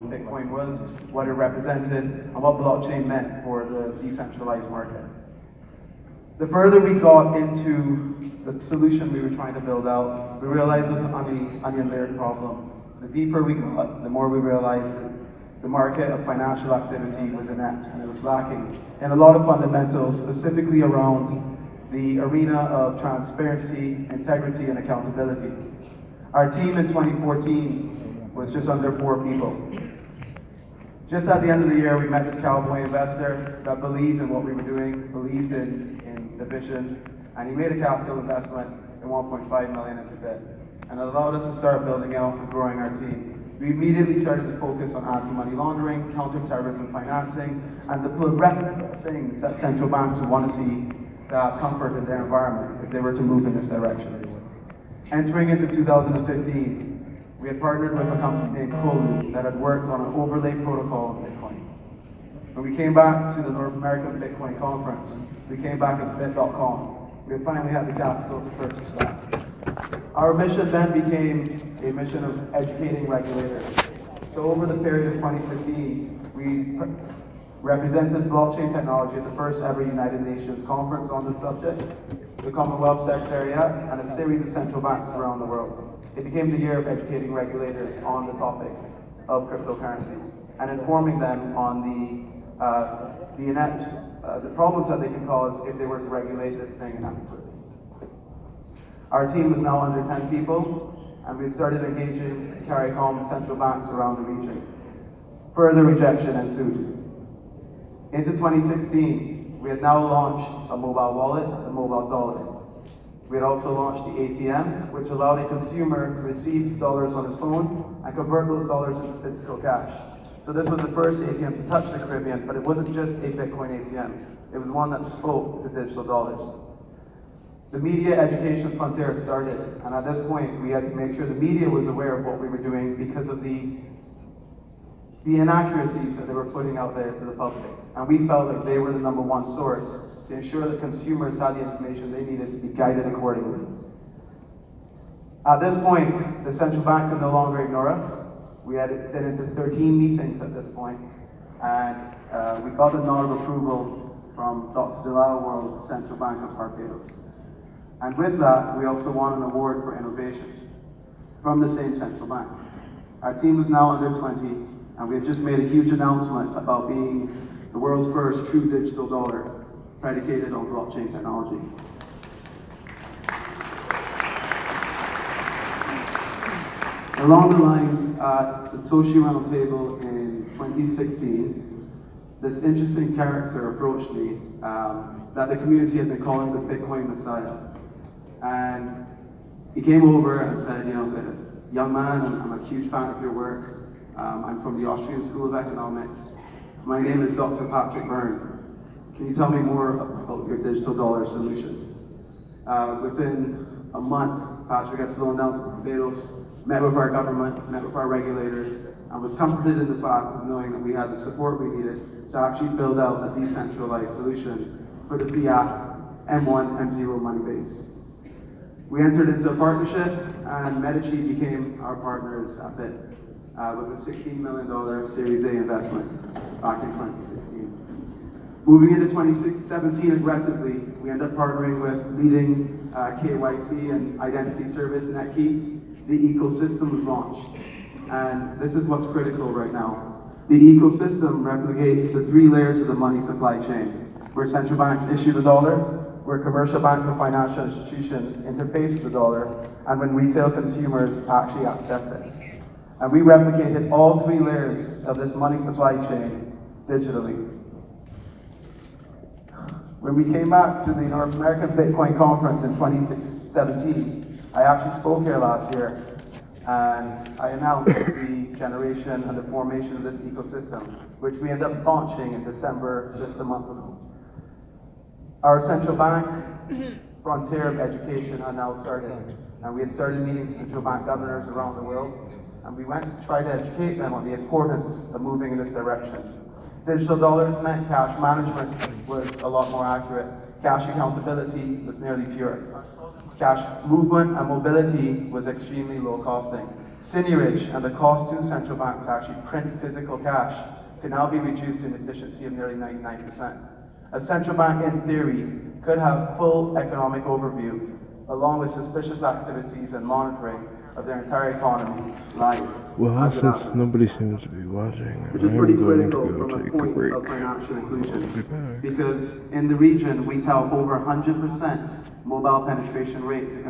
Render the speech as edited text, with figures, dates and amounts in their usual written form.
Bitcoin was, what it represented, and what blockchain meant for the decentralized market. The further we got into the solution we were trying to build out, we realized it was an onion layered problem. The deeper we got, the more we realized that the market of financial activity was inept and it was lacking in a lot of fundamentals, specifically around the arena of transparency, integrity, and accountability. Our team in 2014 was just under 4 people. Just at the end of the year, we met this cowboy investor that believed in what we were doing, believed in the vision, and he made a capital investment in 1.5 million into Bit. And it allowed us to start building out and growing our team. We immediately started to focus on anti-money laundering, counter-terrorism financing, and the plethora of things that central banks would want to see to have comfort in their environment if they were to move in this direction. Entering into 2015, we had partnered with a company named Colu that had worked on an overlay protocol of Bitcoin. When we came back to the North American Bitcoin conference, we came back as bit.com. We had finally had the capital to purchase that. Our mission then became a mission of educating regulators. So over the period of 2015, we represented blockchain technology at the first ever United Nations conference on the subject, the Commonwealth Secretariat, and a series of central banks around the world. It became the year of educating regulators on the topic of cryptocurrencies and informing them on the problems that they can cause if they were to regulate this thing inaccurately. Our team was now under 10 people, and we started engaging CARICOM central banks around the region. Further rejection ensued. Into 2016, we had now launched a mobile wallet, a mobile dollar. We had also launched the ATM, which allowed a consumer to receive dollars on his phone and convert those dollars into physical cash. So this was the first ATM to touch the Caribbean, but it wasn't just a Bitcoin ATM. It was one that spoke to digital dollars. The media education frontier had started, and at this point, we had to make sure the media was aware of what we were doing because of the inaccuracies that they were putting out there to the public. And we felt like they were the #1 source to ensure that consumers had the information they needed to be guided accordingly. At this point, the central bank could no longer ignore us. We had been into 13 meetings at this point, and we got the nod of approval from Dr. Delisle World, Central Bank of Barbados. And with that, we also won an award for innovation from the same central bank. Our team was now under 20, and we had just made a huge announcement about being the world's first true digital dollar, predicated on blockchain technology. Along the lines at Satoshi Roundtable in 2016, this interesting character approached me that the community had been calling the Bitcoin Messiah. And he came over and said, young man, I'm a huge fan of your work. I'm from the Austrian School of Economics. My name is Dr. Patrick Byrne. Can you tell me more about your digital dollar solution? Within a month, Patrick had flown down to Barbados, met with our government, met with our regulators, and was comforted in the fact of knowing that we had the support we needed to actually build out a decentralized solution for the fiat M1, M0 money base. We entered into a partnership, and Medici became our partners at Bit with a $16 million Series A investment back in 2016. Moving into 2017 aggressively, we ended up partnering with leading KYC and identity service NetKey. The ecosystem was launched, and this is what's critical right now. The ecosystem replicates the 3 layers of the money supply chain, where central banks issue the dollar, where commercial banks and financial institutions interface with the dollar, and when retail consumers actually access it. And we replicated all 3 layers of this money supply chain digitally. When we came back to the North American Bitcoin conference in 2017, I actually spoke here last year, and I announced the generation and the formation of this ecosystem, which we ended up launching in December, just a month ago. Our central bank frontier of education had now started, and we had started meeting central bank governors around the world, and we went to try to educate them on the importance of moving in this direction. Digital dollars meant cash management was a lot more accurate. Cash accountability was nearly pure. Cash movement and mobility was extremely low costing. Seigniorage and the cost to central banks to actually print physical cash can now be reduced to an efficiency of nearly 99%. A central bank, in theory, could have full economic overview, along with suspicious activities and monitoring of their entire economy live. Well, since nobody seems to be watching, Which is pretty critical from a point of financial inclusion. Because in the region, we tout over 100% mobile penetration rate to